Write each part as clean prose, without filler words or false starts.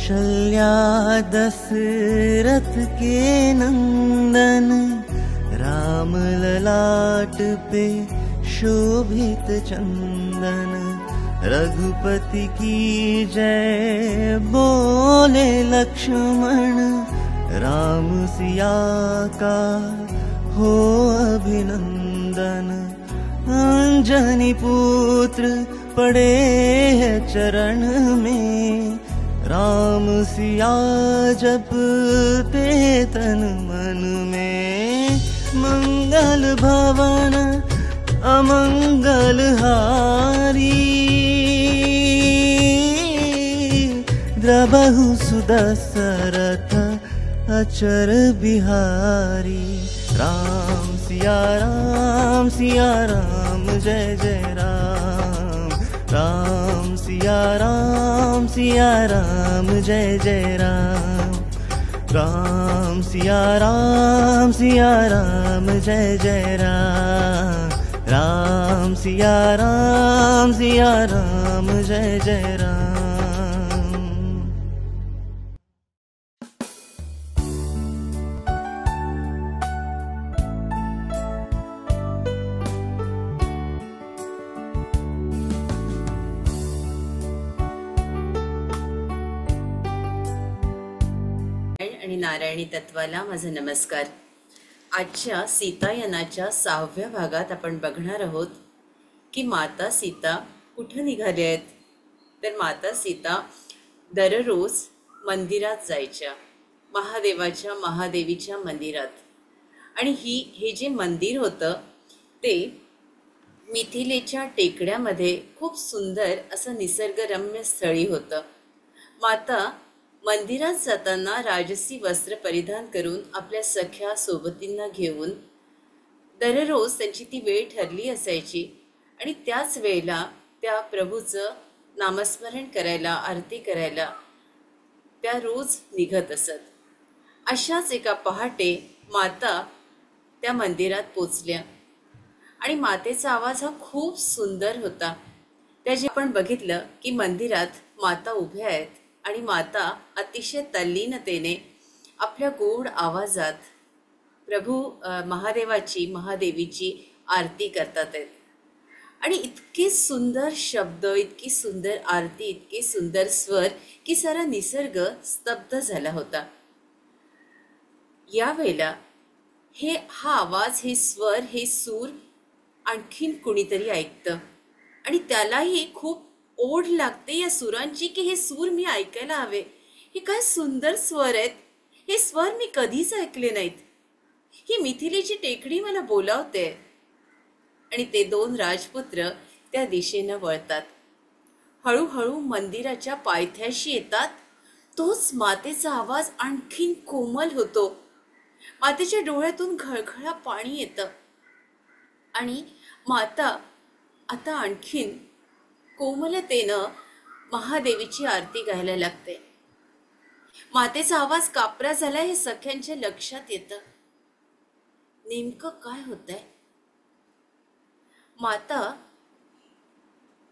कौशल्या दशरथ के नंदन, राम ललाट पे शोभित चंदन। रघुपति की जय बोले लक्ष्मण, राम सिया का हो अभिनंदन। अंजनी पुत्र पड़े है चरण में, राम सिया जपते तन मन में। मंगल भवन अमंगल हारी, द्रबहु सुदशरथ अचर बिहारी। राम सिया राम जय जय राम। राम सिया राम जय जय राम। राम सिया राम जय जय राम। राम सिया राम जय जय राम। आणि नारायणी तत्वाला माझा नमस्कार। आजच्या सीतायनाच्या 6व्या भागात आपण बघणार आहोत की माता सीता कुठे निघाल्या आहेत। तर माता सीता दररोज मंदिरात जायच्या, महादेवीच्या मंदिरात। आणि हे जे मंदिर होतं ते मिथिलेच्या टेकड्यामध्ये खूप सुंदर असं निसर्गरम्य स्थळी होतं। माता मंदिरात जाताना राजसी वस्त्र परिधान करून आपल्या सख्या सोबतींना घेऊन दररोज त्यांची ती वेळ ठरली असायची आणि त्याच वेळेला त्या प्रभूचं नामस्मरण करायला, आरती करायला त्या रोज निघत असत। अशाच एका पहाटे माता त्या मंदिरात पोचल्या आणि मातेचा आवाज हा खूप सुंदर होता। त्या जे आपण बघितलं की मंदिरात माता उभ्या आहेत आणि माता अतिशय तल्लीनतेने आपल्या गोड आवाजात प्रभू महादेवीची आरती करतात आहेत। आणि इतके सुंदर शब्द, इतकी सुंदर आरती, इतके सुंदर स्वर की सारा निसर्ग स्तब्ध झाला होता। यावेळेला हा आवाज, हे स्वर, हे सूर आणखीन कुणीतरी ऐकतं आणि त्यालाही खूप ओढ लागते या सुरांची की हे सूर मी ऐकायला हवे। हे काय सुंदर स्वर आहेत, हे स्वर मी कधीच ऐकले नाहीत। ही मिथिलेची टेकडी मला बोलावते। आणि ते 2 राजपुत्र त्या दिशेनं वळतात, हळूहळू मंदिराच्या पायथ्याशी येतात। तोच मातेचा आवाज आणखीन कोमल होतो, मातेच्या डोळ्यातून घळघळा पाणी येतं आणि माता आता आणखीन कोमलतेनं महादेवीची आरती गायला लागते। मातेचा आवाज कापरा झाला हे सख्यांच्या लक्षात येतं। नेमकं काय होतंय? माता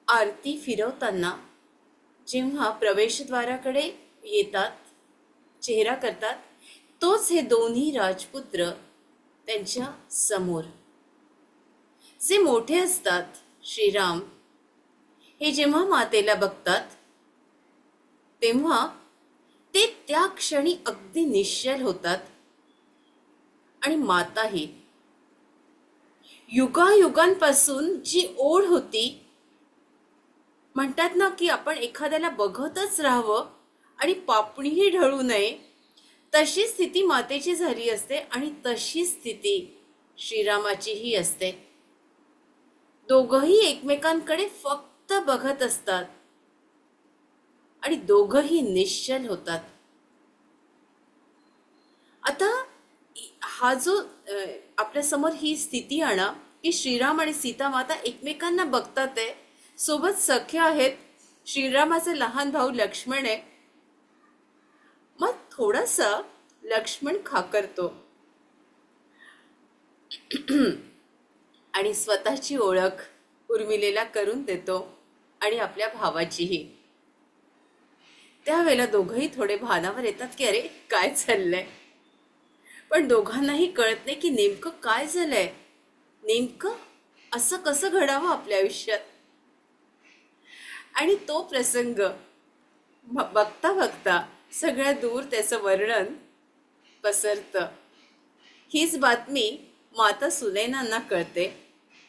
आरती फिरवताना जेव्हा प्रवेशद्वाराकडे येतात, चेहरा करतात, तोच हे दोन्ही राजपुत्र त्यांच्या समोर जे मोठे असतात, श्रीराम, हे जेव्हा मातेला बघतात तेव्हा ते त्या क्षणी अगदी निश्चल होतात। आणि माताही युगायुगांपासून जी ओढ होती, म्हणतात ना की आपण एखाद्याला बघतच राहावं आणि पापणीही ढळू नये, तशी स्थिती मातेची झाली असते आणि तशी स्थिती श्रीरामाचीही असते। दोघंही एकमेकांकडे फक्त बघत असतात आणि दोघंही निश्चल होतात। आता हा जो आपल्या समोर ही स्थिती आणा की श्रीराम आणि सीता माता एकमेकांना बघतात आहे, सोबत सख्या आहेत, श्रीरामाचा लहान भाऊ लक्ष्मण आहे। मग थोडासा लक्ष्मण खाकरतो आणि स्वतःची ओळख उर्मिलेला करून देतो आणि आपल्या भावाचीही। त्यावेळेला दोघंही थोडे भानावर येतात की अरे काय चाललंय, पण दोघांनाही कळत नाही की नेमकं काय झालंय, नेमकं असं कसं घडावं आपल्या आयुष्यात. आणि तो प्रसंग बघता बघता सगळ्या दूर त्याचं वर्णन पसरतं. हीच बातमी माता सुनैनांना कळते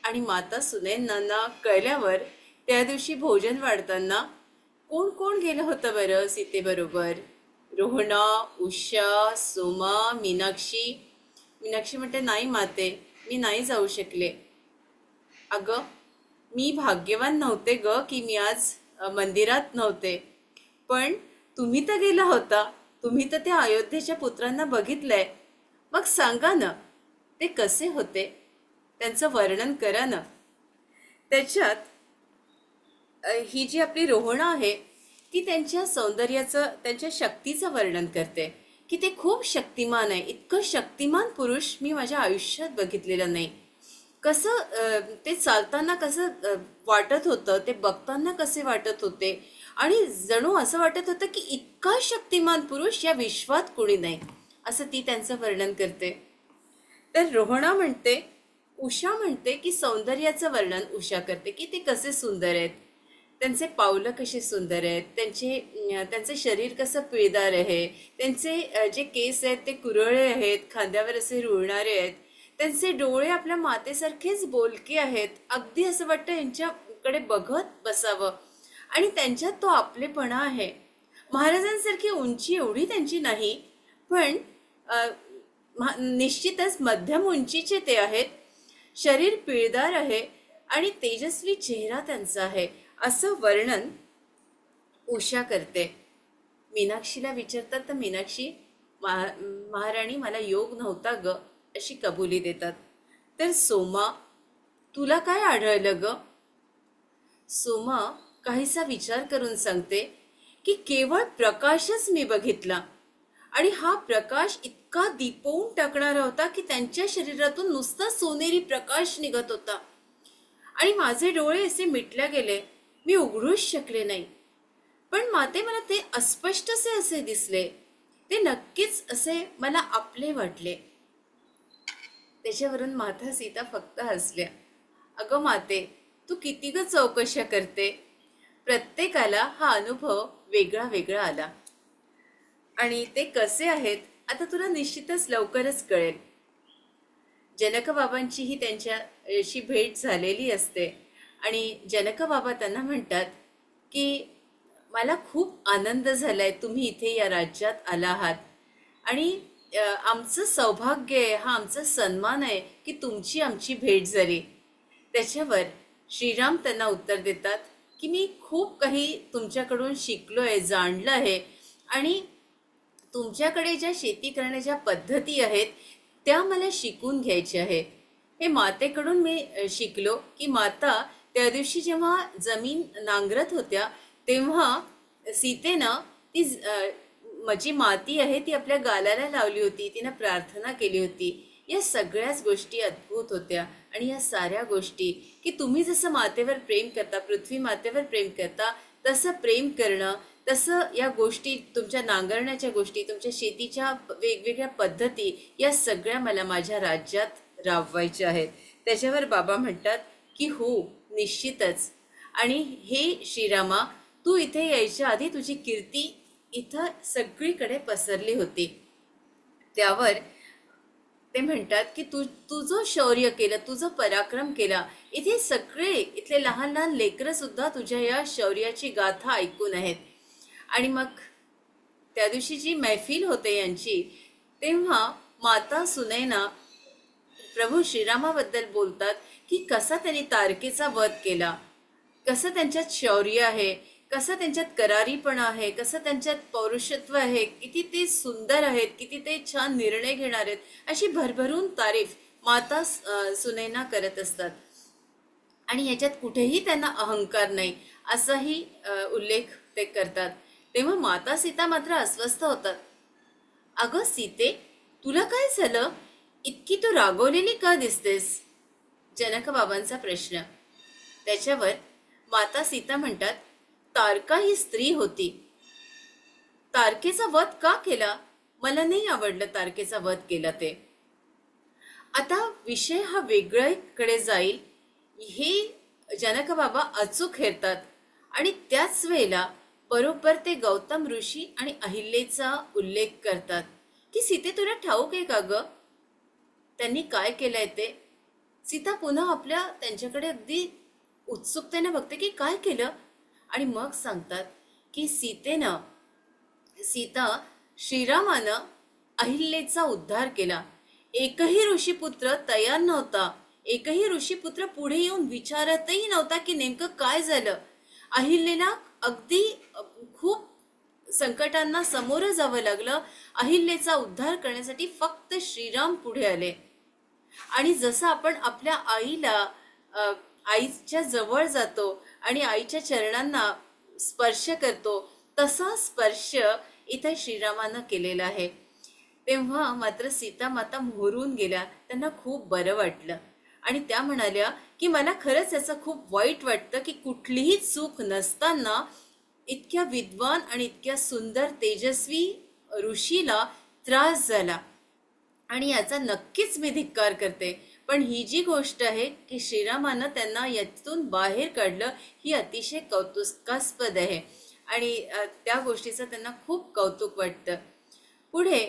आणि माता सुनैनांना कळल्यावर त्या दिवशी भोजन वाढताना कोण कोण गेलं होतं बरं सीतेबरोबर? रोहणा, उषा, सोमा, मीनाक्षी. मीनाक्षी म्हणते नाही माते, मी नाही जाऊ शकले. अगं मी भाग्यवान नव्हते ग की मी आज मंदिरात नव्हते, पण तुम्ही तर गेला होता, तुम्ही तर त्या अयोध्येच्या पुत्रांना बघितलंय, मग सांगा ना ते कसे होते, त्यांचं वर्णन करा ना. त्याच्यात ही जी आपली रोहणा आहे ती त्यांच्या सौंदर्याचं, त्यांच्या शक्तीचं वर्णन करते की ते खूप शक्तिमान आहे. इतकं शक्तिमान पुरुष मी माझ्या आयुष्यात बघितलेलं नाही. कसं ते चालताना कसं वाटत होतं, ते बघताना कसे वाटत होते, आणि जणू असं वाटत होतं की इतका शक्तिमान पुरुष या विश्वात कोणी नाही, असं ती त्यांचं वर्णन करते. तर रोहणा म्हणते, उषा म्हणते की सौंदर्याचं वर्णन उषा करते की ते कसे सुंदर आहेत, त्यांचे पावलं कसे सुंदर आहेत, त्यांचे शरीर कसं पिळदार आहे, त्यांचे जे केस आहेत ते कुरळे आहेत, खांद्यावर असे रुळणारे आहेत, त्यांचे डोळे आपल्या मातेसारखेच बोलके आहेत, अगदी असं वाटतं यांच्याकडे बघत बसावं. आणि त्यांच्यात तो आपलेपणा आहे. महाराजांसारखी उंची एवढी त्यांची नाही, पण निश्चितच मध्यम उंचीचे ते आहेत. शरीर पिळदार आहे आणि तेजस्वी चेहरा त्यांचा आहे, असं वर्णन उषा करते. मीनाक्षीला विचारतात तर मीनाक्षी महाराणी मला योग नव्हता ग अशी कबुली देतात. तर सोमा तुला काय आढळलं ग? सोमा काहीसा विचार करून सांगते की केवळ प्रकाशच मी बघितला, आणि हा प्रकाश इतका दिपवून टाकणारा होता की त्यांच्या शरीरातून नुसता सोनेरी प्रकाश निघत होता, आणि माझे डोळे असे मिटल्या गेले, मी उघडूच शकले नाही. पण माते मला ते अस्पष्टसे असे दिसले, ते नक्कीच असे मला आपले वाटले. त्याच्यावरून माता सीता फक्त हसल्या. अगं माते, तू किती ग चौकशा करते, प्रत्येकाला हा अनुभव वेगळा वेगळा आला, आणि ते कसे आहेत आता तुला निश्चितच लवकरच कळेल. जनक बाबांचीही त्यांच्याशी भेट झालेली असते, आणि जनक बाबा त्यांना म्हणतात की मला खूप आनंद झालाय तुम्ही इथे या राज्यात आला आहात, आणि आमचं सौभाग्य आहे, हा आमचा सन्मान आहे की तुमची आमची भेट झाली. त्याच्यावर श्रीराम त्यांना उत्तर देतात की मी खूप काही तुमच्याकडून शिकलो आहे, जाणलं आहे, आणि तुमच्याकडे ज्या शेती करण्याच्या पद्धती आहेत त्या मला शिकून घ्यायच्या आहे. हे मातेकडून मी शिकलो की माता त्या दिवशी जेव्हा जमीन नांगरत होत्या तेव्हा सीतेनं ती जी माती आहे ती आपल्या गालाला लावली होती, तिनं प्रार्थना केली होती. या सगळ्याच गोष्टी अद्भुत होत्या, आणि या साऱ्या गोष्टी की तुम्ही जसं मातेवर प्रेम करता, पृथ्वी मातेवर प्रेम करता, तसं प्रेम करणं, तसं या गोष्टी, तुमच्या नांगरण्याच्या गोष्टी, तुमच्या शेतीच्या वेगवेगळ्या पद्धती, या सगळ्या मला माझ्या राज्यात राबवायच्या आहेत. त्याच्यावर बाबा म्हणतात की हो निश्चितच, आणि हे श्रीरामा तू इथे यायच्या आधी तुझी कीर्ती इथं सगळीकडे पसरली होती. त्यावर ते म्हणतात की तुझं शौर्य केलं, तुझं पराक्रम केला, इथे सगळे इथले लहान लहान लेकरं सुद्धा तुझ्या या शौर्याची गाथा ऐकून आहेत. आणि मग त्या दिवशी जी मैफिल होते यांची, तेव्हा माता सुनैना प्रभू श्रीरामाबद्दल बोलतात की कसा त्यांनी तारकेचा वध केला, कसं त्यांच्यात शौर्य आहे, कसं त्यांच्यात करारीपणा आहे, कसं त्यांच्यात पौरुषत्व आहे, किती ते सुंदर आहेत, किती ते छान निर्णय घेणार आहेत, अशी भरभरून तारीफ माता सुनैना करत असतात. आणि ह्याच्यात कुठेही त्यांना अहंकार नाही असाही उल्लेख ते करतात. तेव्हा माता सीता मात्र अस्वस्थ होतात. अगं सीते, तुला काय झालं, इतकी तू रागवलेली का दिसतेस? जनक बाबांचा प्रश्न. त्याच्यावर माता सीता म्हणतात, तारका ही स्त्री होती, तारकेचा वध का केला? मला नाही आवडलं तारकेचा वध केला ते. आता विषय हा वेगळ्याकडे जाईल हे जनक बाबा अचूक हेरतात आणि त्याच वेळेला बरोबर ते गौतम ऋषी आणि अहिल्येचा उल्लेख करतात की सीते तुला ठाऊक आहे का ग त्यांनी काय केलंय ते. सीता पुन्हा आपल्या त्यांच्याकडे अगदी उत्सुकतेने बघते की काय केलं आणि मग सांगतात की सीता श्रीरामानं अहिल्येचा उद्धार केला. एकही ऋषीपुत्र तयार नव्हता. एकही ऋषीपुत्र पुढे येऊन विचारतही नव्हता की नेमकं काय झालं. अहिल्येला अगदी खूप संकटांना सामोरं जावं लागलं. अहिल्येचा उद्धार करण्यासाठी फक्त श्रीराम पुढे आले. आणि जसं आपण आपल्या आईच्या जवळ जातो आणि आईच्या चरणांना स्पर्श करतो तसा स्पर्श इथे श्रीरामानं केलेला आहे. तेव्हा मात्र सीता माता मोहरून गेल्या. त्यांना खूप बरं वाटलं आणि त्या म्हणाल्या की मला खरंच याचं खूप वाईट वाटतं की कुठलीही चूक नसताना इतक्या विद्वान आणि इतक्या सुंदर तेजस्वी ऋषीला त्रास झाला आणि याचा नक्कीच मी धिक्कार करते. पण ही जी गोष्ट आहे की श्रीरामानं त्यांना यातून बाहेर काढलं ही अतिशय कौतुकास्पद आहे आणि त्या गोष्टीचं त्यांना खूप कौतुक वाटतं. पुढे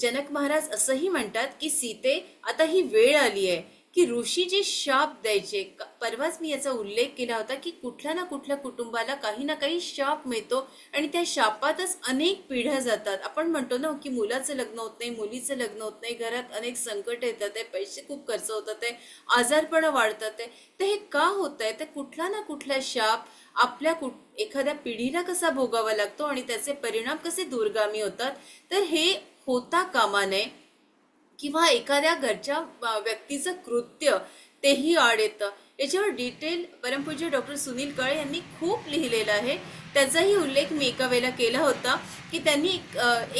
जनक महाराज असंही म्हणतात की सीते आता ही वेळ आली आहे की ऋषी जे शाप द्यायचे. परवाच मी याचा उल्लेख केला होता की कुठल्या ना कुठल्या कुटुंबाला काही ना काही शाप मिळतो आणि त्या शापातच अनेक पिढ्या जातात. आपण म्हणतो ना की मुलाचं लग्न होत नाही, मुलीचं लग्न होत नाही, घरात अनेक संकट येतात आहे, पैसे खूप खर्च होतात आहे, आजारपण वाढतात आहे. तर हे का होत आहे? तर कुठला ना कुठला शाप आपल्या एखाद्या पिढीला कसा भोगावा लागतो आणि त्याचे परिणाम कसे दूरगामी होतात. तर हे होता कामा नये किंवा एखाद्या घरच्या व्यक्तीचं कृत्य तेही आड येतं. याच्यावर डिटेल परमपूज्य डॉक्टर सुनील काळे यांनी खूप लिहिलेलं आहे. त्याचाही उल्लेख मी एका वेळेला केला होता की त्यांनी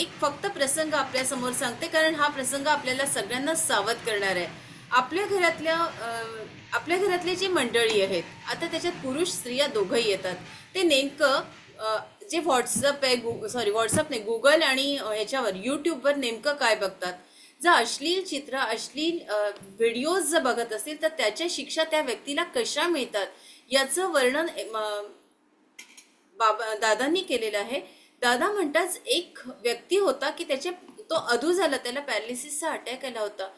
एक फक्त प्रसंग आपल्यासमोर सांगते कारण हा प्रसंग आपल्याला सगळ्यांना सावध करणार आहे. आपल्या घरातले जी मंडळी आहेत आता त्याच्यात पुरुष स्त्रिया दोघंही येतात. ते नेमकं जे व्हॉट्सअप आहे व्हॉट्सअप नाही गुगल आणि ह्याच्यावर यूट्यूबवर नेमकं काय बघतात. जर अश्लील चित्र अश्लील व्हिडिओज जर बघत असतील तर त्याच्या शिक्षा त्या व्यक्तीला कशा मिळतात याचं वर्णन दादांनी केलेलं आहे. दादा म्हणतात एक व्यक्ती होता की तो अधू झाला, त्याला पॅरालिसिसचा अटॅक आला होता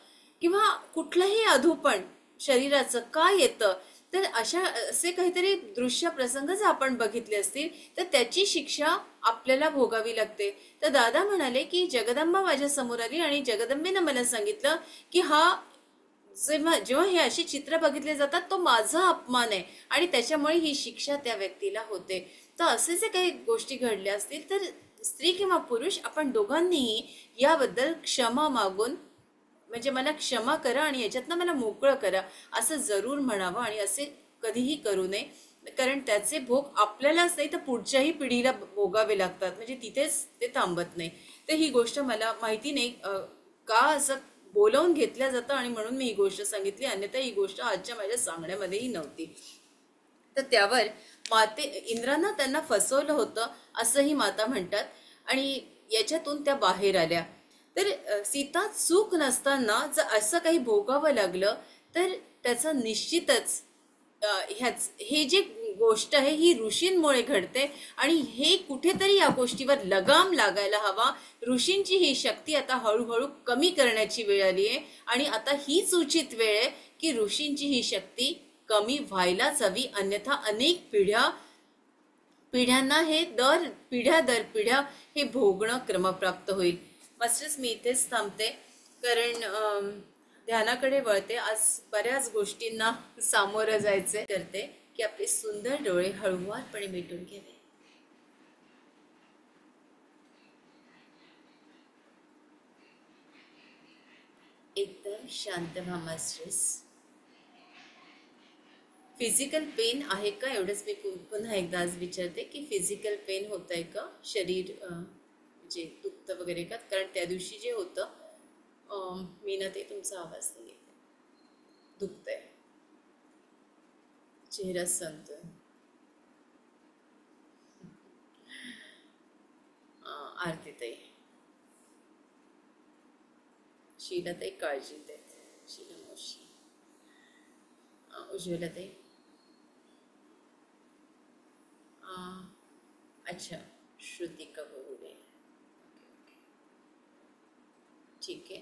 किंवा कुठलंही अधूपण शरीराचं काय येतं तर असे काहीतरी दृश्य प्रसंग जर आपण बघितले असतील तर त्याची शिक्षा आपल्याला भोगावी लागते. तर दादा म्हणाले की जगदंबा माझ्या समोर आली आणि जगदंबेनं मला सांगितलं की जेव्हा हे अशी चित्र बघितले जातात तो माझा अपमान आहे आणि त्याच्यामुळे ही शिक्षा त्या व्यक्तीला होते. तर असे जे काही गोष्टी घडल्या असतील तर स्त्री किंवा पुरुष आपण दोघांनीही याबद्दल क्षमा मागून म्हणजे मला क्षमा करा आणि याच्यातनं मला मोकळं करा असं जरूर म्हणावं आणि असे कधीही करू नये. कारण त्याचे भोग आपल्यालाच नाही तर पुढच्याही पिढीला भोगावे लागतात. म्हणजे तिथेच ते थांबत नाही. तर ही गोष्ट मला माहिती नाही का असं बोलावून घेतलं जातं आणि म्हणून मी ही गोष्ट सांगितली. अन्यथा ही गोष्ट आजच्या माझ्या सांगण्यामध्येही नव्हती. तर त्यावर इंद्रानं त्यांना फसवलं होतं असंही माता म्हणतात आणि याच्यातून त्या बाहेर आल्या. तर सीता चूक नसताना जर असं काही भोगावं लागलं तर त्याचं निश्चितच हे जे गोष्ट आहे ही ऋषींमुळे घडते आणि हे कुठेतरी या गोष्टीवर लगाम लागायला हवा. ऋषींची ही शक्ती आता हळूहळू कमी करण्याची वेळ आली आहे आणि आता हीच उचित वेळ आहे की ऋषींची ही शक्ती कमी व्हायलाच हवी. अन्यथा अनेक पिढ्यांना हे दर पिढ्या हे भोगणं क्रमप्राप्त होईल. मास्टर्स मी इथेच थांबते कारण ध्यानाकडे वळते. आज बऱ्याच गोष्टींना सामोरं जायचे करते की आपले सुंदर डोळे हळुवारपणे मिटून घ्यावे. एकदम शांत व्हा मास्टर्स. फिजिकल पेन आहे का एवढंच मी पुन्हा एकदा आज विचारते की फिजिकल पेन होत आहे का, शरीर जे दुखतं वगैरे का. कारण त्या दिवशी जे होतं मी ना ते तुमचा आवाज नाही येते, दुखतंय, चेहरा सांगतोय. आरतीताई, शीलाताई काळजी देत, शीला मावशी, उज्ज्वलाताई, अच्छा, श्रुतिका बहुडे, ओके ओके, ठीक आहे.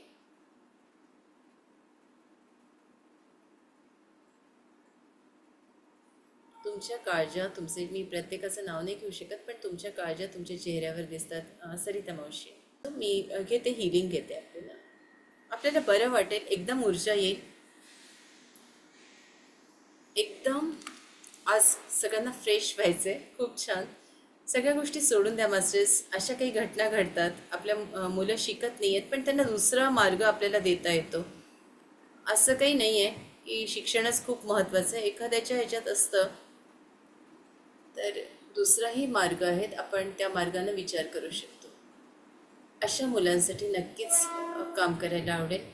तुमच्या काळज्या, तुमचे मी प्रत्येकाचं नाव नाही घेऊ शकत, पण तुमच्या काळज्या तुमच्या चेहऱ्यावर दिसतात. सरिता मावशी, मी घेते, हिलिंग घेते. आपल्याला बरं वाटेल, एकदम ऊर्जा येईल, एकदम आज सगळ्यांना फ्रेश व्हायचं आहे. खूप छान. सगळ्या गोष्टी सोडून द्या मास्टर्स. अशा काही घटना घडतात, आपल्या मुलं शिकत नाही आहेत, पण त्यांना दुसरा मार्ग आपल्याला देता येतो. असं काही नाही आहे की शिक्षणच खूप महत्त्वाचं आहे. एखाद्याच्या ह्याच्यात असतं तर दुसराही मार्ग आहेत, आपण त्या मार्गाने विचार करू शकतो. अशा मुलांसाठी नक्कीच काम करायला आवडेल.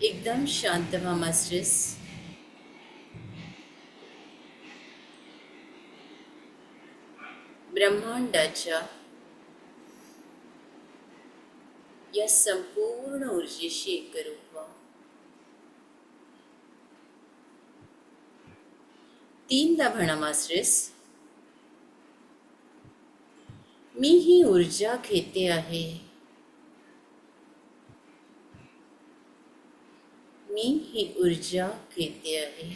एकदम शांत व्हा मास्टर्स. ब्रह्मांडाच्या या संपूर्ण ऊर्जेशी एकरूप व्हा. 3दा म्हणा मास्टर्स. मी ही ऊर्जा घेते आहे. मी ही ऊर्जा घेते आहे.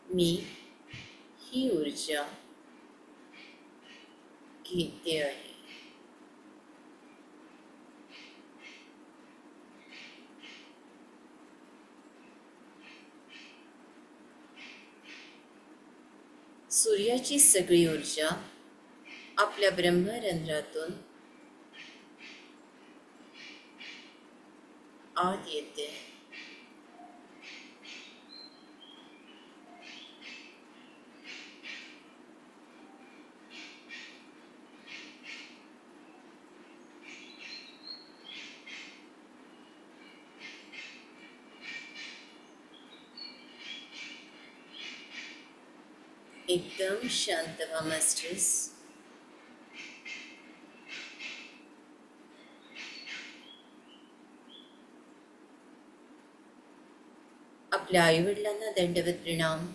मी ही ऊर्जा घेते आहे. सूर्याची सगळी ऊर्जा आपल्या ब्रह्मरंध्रातून आत येते. एकदम शांत व्हा मास्टर्स. आपल्या आईवडिलांना दंडवत प्रणाम.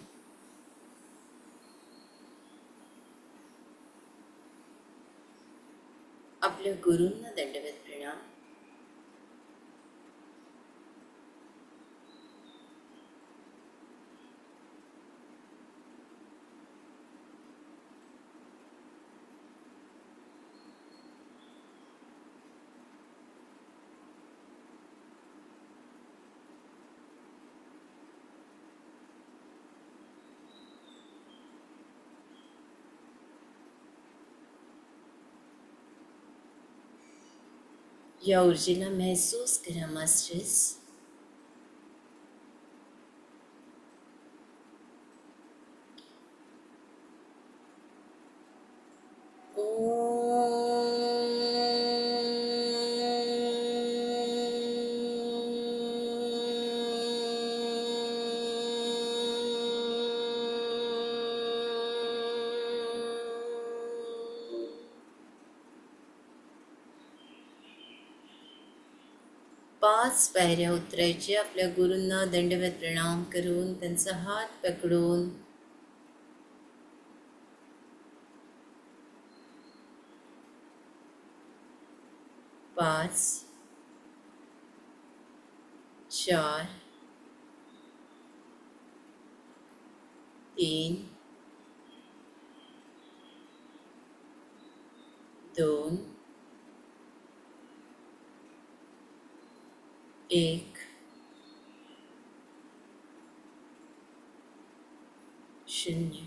आपल्या गुरूंना दंडवत प्रणाम. या ऊर्जेला महसूस करा मास्टर्स. पाच पायऱ्या उतरायच्या. आपल्या गुरूंना दंडवत प्रणाम करून त्यांचा हात पकडून पाच, 4, 3, 2, 1, 0.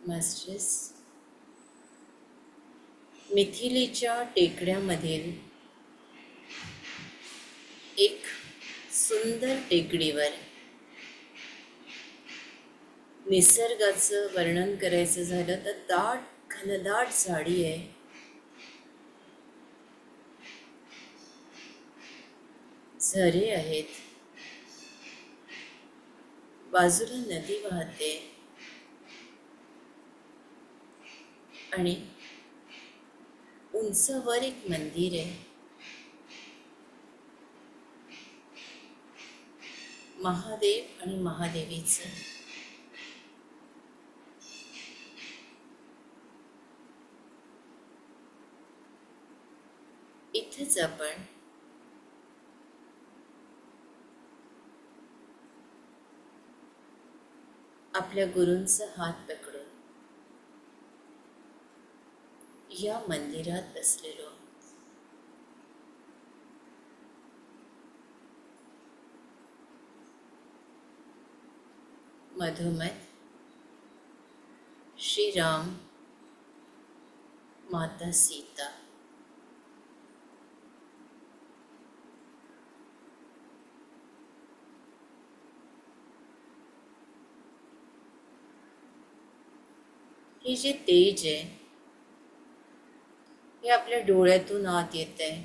मास्टर्स, मिथिलेच्या टेकड्यामधील एक सुंदर टेकडीवर निसर्गाचं वर्णन करायचं झालं तर दाट घनदाट झाडी आहे. झरे आहेत, बाजूला नदी वाहते आणि उंचावर एक मंदिर आहे. महादेव आणि महादेवीचं. इथेच आपण आपल्या गुरूंचा हात पकडून या मंदिरात बसलेलो आहोत. मधोमध श्री राम, माता सीता, हे जे तेज आहे हे आपल्या डोळ्यातून आत येत आहे.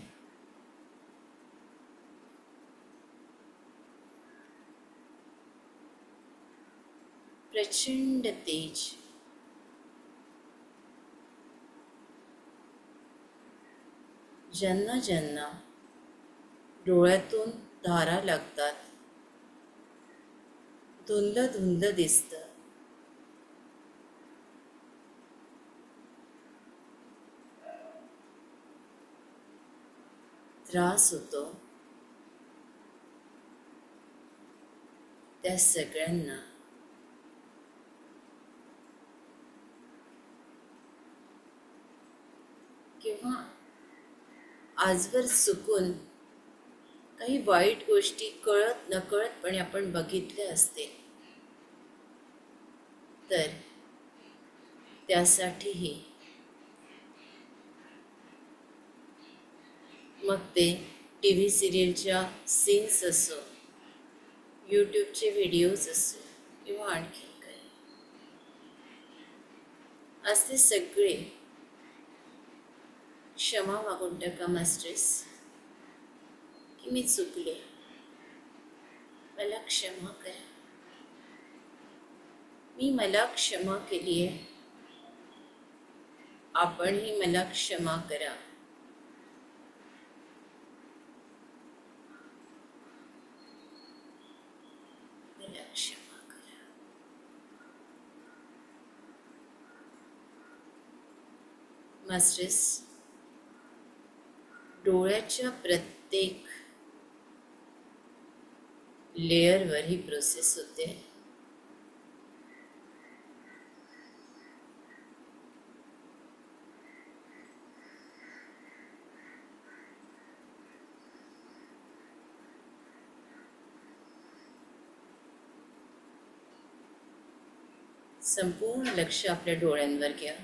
प्रचंड तेज. ज्यांना ज्यांना डोळ्यातून धारा लागतात, धुंदलं धुंदलं दिसतं, त्रास होतो, त्या सगळ्यांना किंवा आजवर चुकून काही वाईट गोष्टी कळत नकळतपणे आपण बघितल्या असतील तर त्यासाठीही, मग ते TV सिरियलच्या सीन्स असो, यूट्यूबचे व्हिडिओज असो किंवा आणखी काही, आज ते सगळे क्षमा मागून टाका मास्टर्स की मी चुकले, मला क्षमा करा. मी मला क्षमा केली आहे, आपणही मला क्षमा करा. मला क्षमा करा. मास्टर्स, डोळ्याच्या प्रत्येक लेअरवर ही प्रोसेस होते. संपूर्ण लक्ष आपल्या डोळ्यांवर घ्या.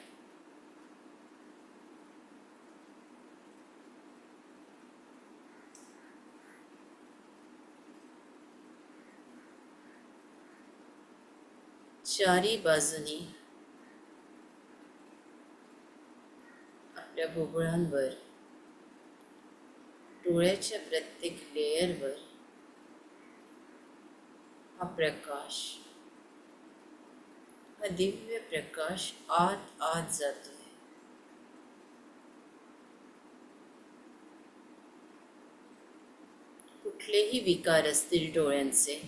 चारी बाजूनी आपल्या बुबुळांवर, डोळ्याच्या प्रत्येक लेअरवर हा प्रकाश, हा दिव्य प्रकाश आत आत जातोय. कुठलेही विकार असतील डोळ्यांचे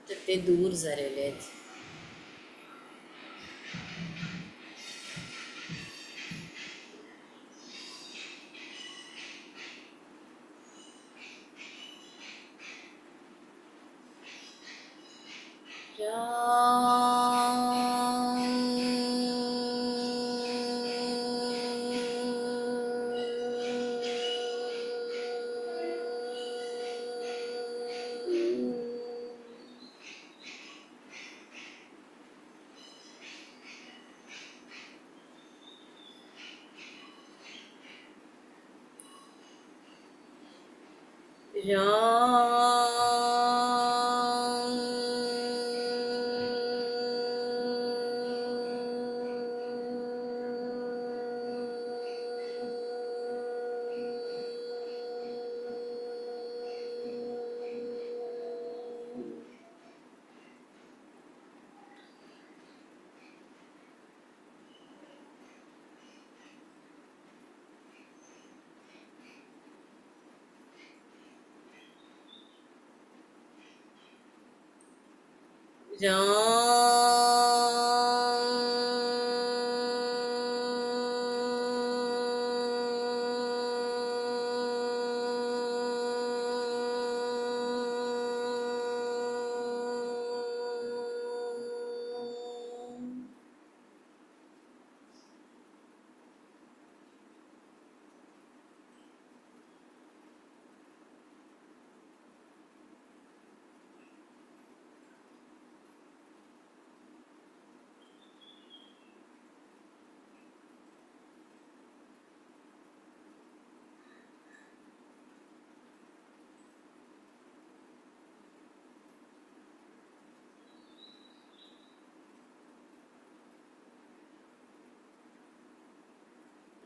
तर ते दूर झालेले आहेत. राम.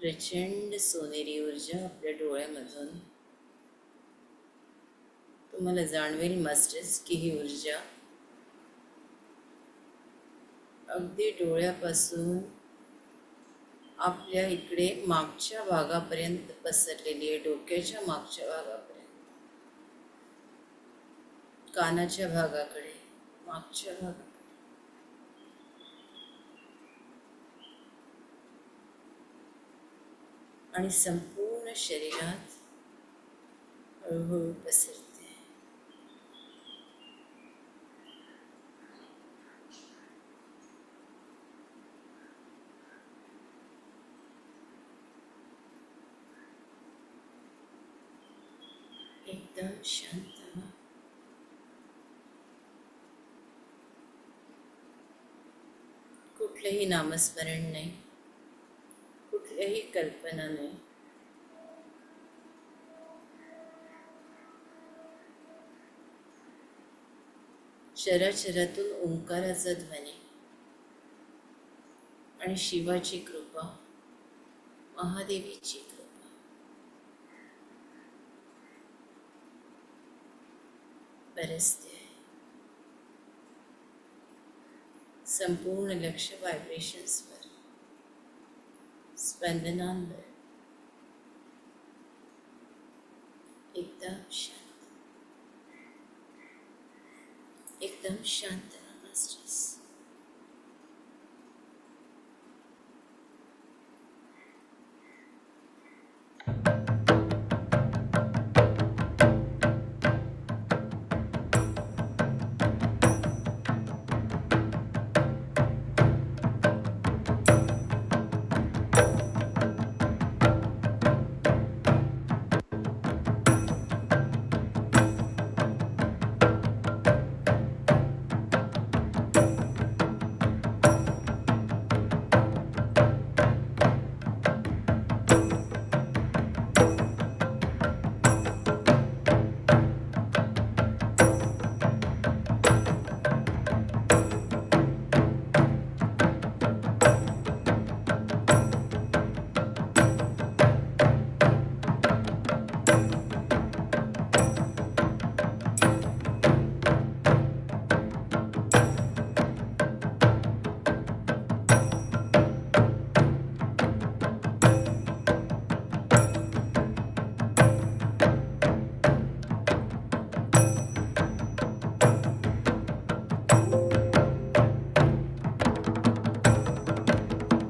प्रचंड सोनेरी ऊर्जा आपल्या डोळ्यामधून तुम्हाला जाणवेल मास्टर्स की ही ऊर्जा अगदी डोळ्यापासून आपल्या इकडे मागच्या भागापर्यंत पसरलेली आहे, डोक्याच्या मागच्या भागापर्यंत, कानाच्या भागाकडे, मागच्या भागाकडे आणि संपूर्ण शरीरात हळूहळू पसरते. एकदम शांत व्हा. कुठलंही नामस्मरण नाही, कुठल्याही कल्पना नाही. चराचरातून ओंकाराचा ध्वनी आणि शिवाची कृपा, महादेवीची कृपा बरसते आहे. संपूर्ण लक्ष व्हायब्रेशन्सवर, स्पंदनांवर एकदम शांत, एकदम शांत रहा मास्टर्स.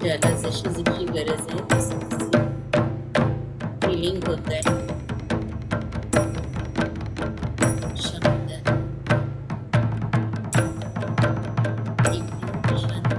ज्याला जशी जशी गरज आहे तसं तसं फिलिंग होत आहे. शांत, एकदम शांत.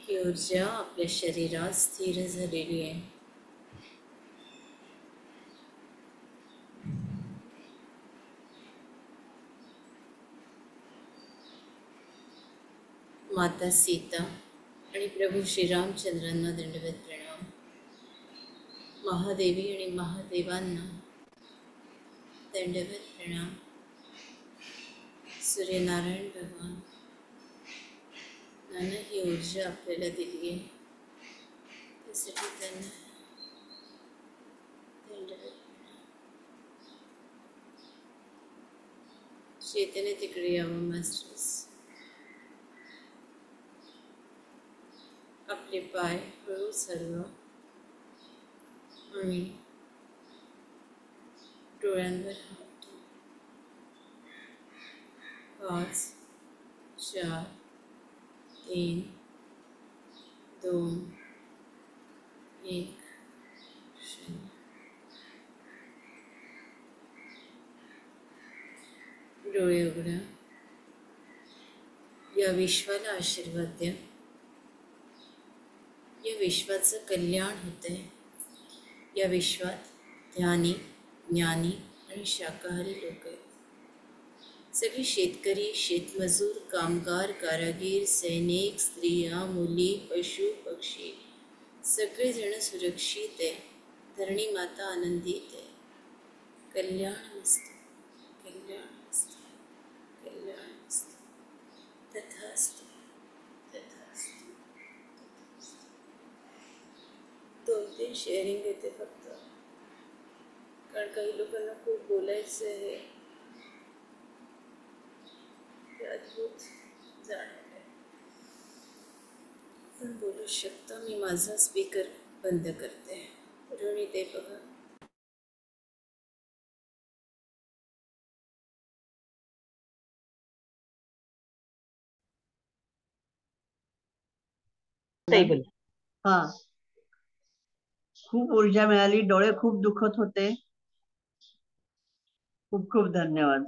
ही ऊर्जा आपल्या शरीरात स्थिर झालेली आहे. माता सीता आणि प्रभू श्रीरामचंद्रांना दंडवत प्रणाम. महादेवी आणि महादेवांना दंडवत प्रणाम. सूर्यनारायण भगवान यांना ही ऊर्जा आपल्याला दिली आहे, त्यासाठी त्यांना दंडवत प्रणाम. चैतन्य तिकडे यावं मास्टर्स. आपले पाय हळू हलवा आणि डोळ्यांवर हात ठेवा. 5 4 3 2 1 0. डोळे उघडा. या विश्वाला आशीर्वाद द्या. या विश्वाचं कल्याण होतंय. या विश्वात ध्यानी, ज्ञानी आणि शाकाहारी लोक आहेत. सगळे शेतकरी, शेतमजूर, कामगार, कारागीर, सैनिक, स्त्रिया, मुली, पशु, पक्षी सगळेजण सुरक्षित आहे. धरणी माता आनंदित आहे. कल्याण असतं, कल्याण असतं, कल्याण असतं. तथास्तु, तथास्तु. 2-3 शेअरिंग येते फक्त, कारण काही लोकांना खूप बोलायचं आहे. ते अद्भुत जाणवलंय. पण बोलू शकता. मी माझा स्पीकर बंद करते. रोहिणी ते बघा. हा, खूप ऊर्जा मिळाली. डोळे खूप दुखत होते. खूप खूप धन्यवाद.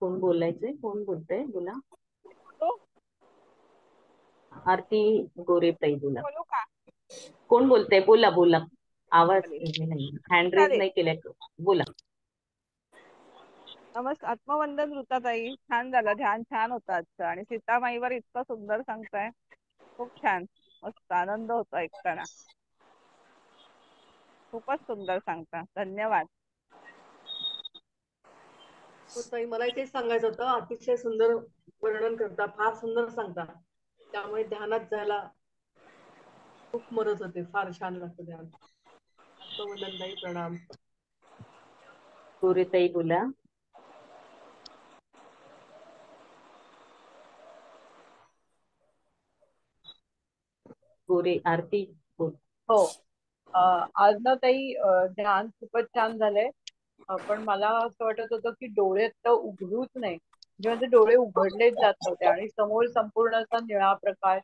कोण बोलायचंय? कोण बोलतंय? बोला. आरती गोरेताई बोला. बोलू का? कोण बोलतंय? बोला बोला. आवाज नाही, हँड रेज चालेल. नाही केलाय. बोला. नमस्कार. आत्मवंदन ऋताताई. छान झालं, ध्यान छान होतं आजचं. आणि सीतामाईवर इतकं सुंदर सांगताय, खूप छान, मस्त आनंद होतो ऐकताना. खूपच सुंदर सांगता. धन्यवाद. ताई, मलाही तेच सांगायचं होतं. अतिशय सुंदर वर्णन करता, फार सुंदर सांगता. त्यामुळे ध्यानात जायला खूप मदत होते. फार छान लागतं ध्यान. आत्मवंदन ताई, प्रणाम. गोरेताई बोला. गोरे आरती बोल. हो, आज ना ताई ध्यान खूपच छान झालंय. पण मला असं वाटत होतं की डोळे तर उघडूच नाही. म्हणजे माझे डोळे उघडलेच जात नव्हते आणि समोर संपूर्ण असा निळा प्रकाश.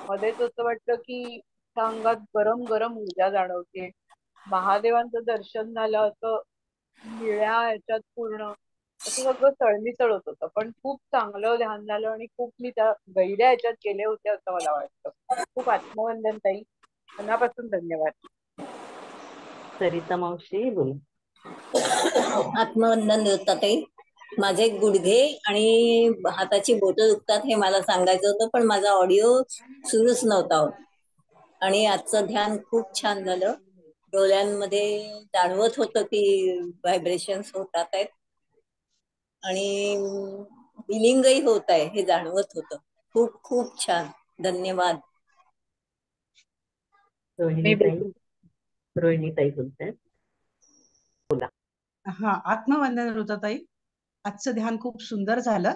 मध्येच असं वाटतं की अंगात गरम गरम ऊर्जा जाणवते. महादेवांचं दर्शन झालं असं निळ्या ह्याच्यात पूर्ण. असं सगळं तळमळीत होत होतं. पण खूप चांगलं ध्यान झालं आणि खूप मी त्या गहिऱ्या ह्याच्यात गेले होते असं मला वाटतं. खूप आत्मवंदन ताई. मनापासून धन्यवाद. सरिता मावशी बोला. आत्मवंदन ताई. माझे गुडघे आणि हाताची बोटं दुखतात हे मला सांगायचं होतं, पण माझा ऑडिओ सुरूच नव्हता होत. आणि आजचं ध्यान खूप छान झालं. डोळ्यांमध्ये जाणवत होतं की व्हायब्रेशन्स होतात आहेत आणि बिलिंगही होत आहे हे जाणवत होतं. खूप खूप छान. धन्यवाद. रोहिणीताई बोलतायत. बोला. हा, आत्मवंदन ऋताताई. आजचं ध्यान खूप सुंदर झालं.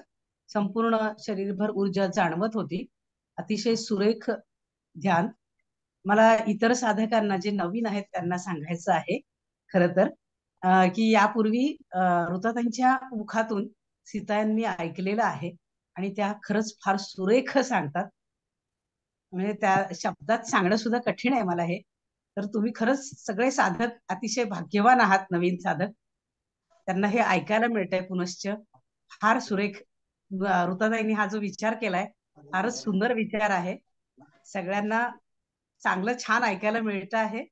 संपूर्ण शरीरभर ऊर्जा जाणवत होती. अतिशय सुरेख ध्यान. मला इतर साधकांना जे नवीन आहेत त्यांना सांगायचं आहे खरं तर, की यापूर्वी ऋताताईंच्या मुखातून सीतायांनी ऐकलेलं आहे आणि त्या खरंच फार सुरेख सांगतात. म्हणजे त्या शब्दात सांगणं सुद्धा कठीण आहे मला हे. तर तुम्ही खरंच सगळे साधक अतिशय भाग्यवान आहात. नवीन साधक त्यांना हे ऐकायला मिळतंय पुनश्च. फार सुरेख ऋताताईंनी हा जो विचार केलाय फारच सुंदर विचार आहे. सगळ्यांना चांगलं छान ऐकायला मिळतं आहे.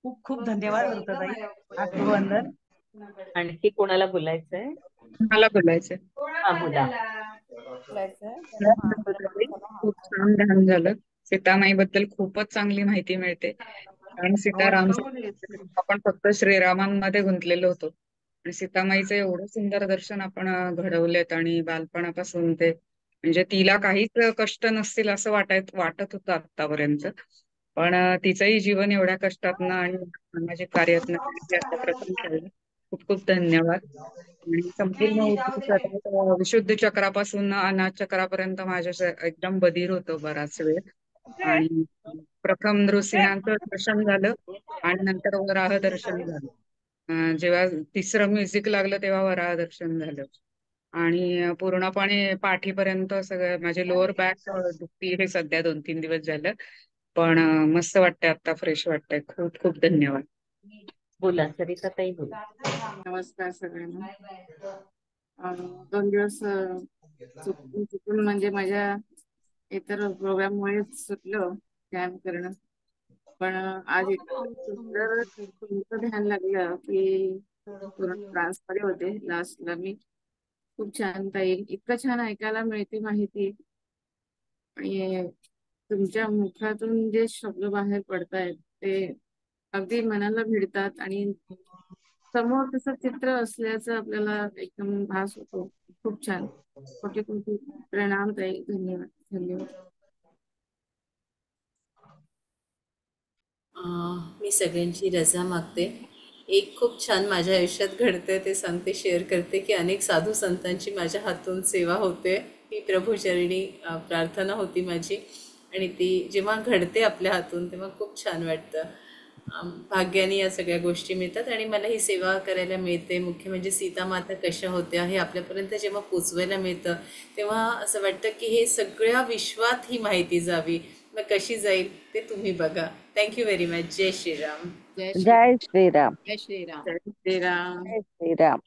खूप खूप धन्यवाद ऋताताई. आत्मवंदन. आणखी कोणाला बोलायचंय? मला बोलायचंय. हा बोला. खूप छान ध्यान झालं. सीतामाईबद्दल खूपच चांगली माहिती मिळते. कारण सीताराम आपण फक्त श्रीरामांमध्ये गुंतलेलो होतो आणि सीतामाईचं एवढं सुंदर दर्शन आपण घडवलेत आणि बालपणापासून ते म्हणजे तिला काहीच कष्ट नसतील असं वाटत होतं आतापर्यंत. पण तिचंही जीवन एवढ्या कष्टातनं आणि सामाजिक कार्यातनं असं प्रथम केलं. खूप खूप धन्यवाद. आणि संपूर्ण विशुद्ध चक्रापासून अनाथ चक्रापर्यंत माझ्या एकदम बधीर होतं बराच वेळ. आणि प्रथम नृसिंहांचं दर्शन झालं आणि नंतर वराह दर्शन झालं. जेव्हा तिसरं म्युझिक लागलं तेव्हा वराह दर्शन झालं. आणि पूर्णपणे पाठीपर्यंत सगळं माझे लोअर बॅक दुखती हे सध्या 2-3 दिवस झालं. पण मस्त वाटतंय, आता फ्रेश वाटतंय. खूप खूप धन्यवाद. बोला सरिताताई बोला. नमस्कार सगळ्यांना. 2 दिवस चुकून म्हणजे माझ्या इतर प्रोग्राममुळेच सुटलं ध्यान करणं. पण आज इतकं सुंदर तुमचं ध्यान लागलं की पूर्ण ट्रान्समध्ये होते लास्टला मी. खूप छान ताई, इतकं छान ऐकायला मिळते माहिती आणि तुमच्या मुखातून जे शब्द बाहेर पडतायत ते अगदी मनाला भिडतात आणि समोर तसं चित्र असल्याचं आपल्याला एकदम भास होतो. खूप छान. कोटी कोटी प्रणाम ताई. धन्यवाद धन्यवाद. मी सगळ्यांची रजा मागते. एक खूप छान माझ्या आयुष्यात घडतंय ते सांगते, शेअर करते की अनेक साधू संतांची माझ्या हातून सेवा होते. ही प्रभूचरणी प्रार्थना होती माझी आणि ती जेव्हा घडते आपल्या हातून तेव्हा खूप छान वाटतं. भाग्याने या सगळ्या गोष्टी मिळतात आणि मला ही सेवा करायला मिळते. मुख्य म्हणजे सीतामाता कशा होत्या हे आपल्यापर्यंत जेव्हा पोचवायला मिळतं तेव्हा असं वाटतं की हे सगळ्या विश्वात ही माहिती जावी. मग कशी जाईल ते तुम्ही बघा. Thank you very much. जय श्रीराम. जय श्रीराम. जय श्रीराम. जय श्रीराम.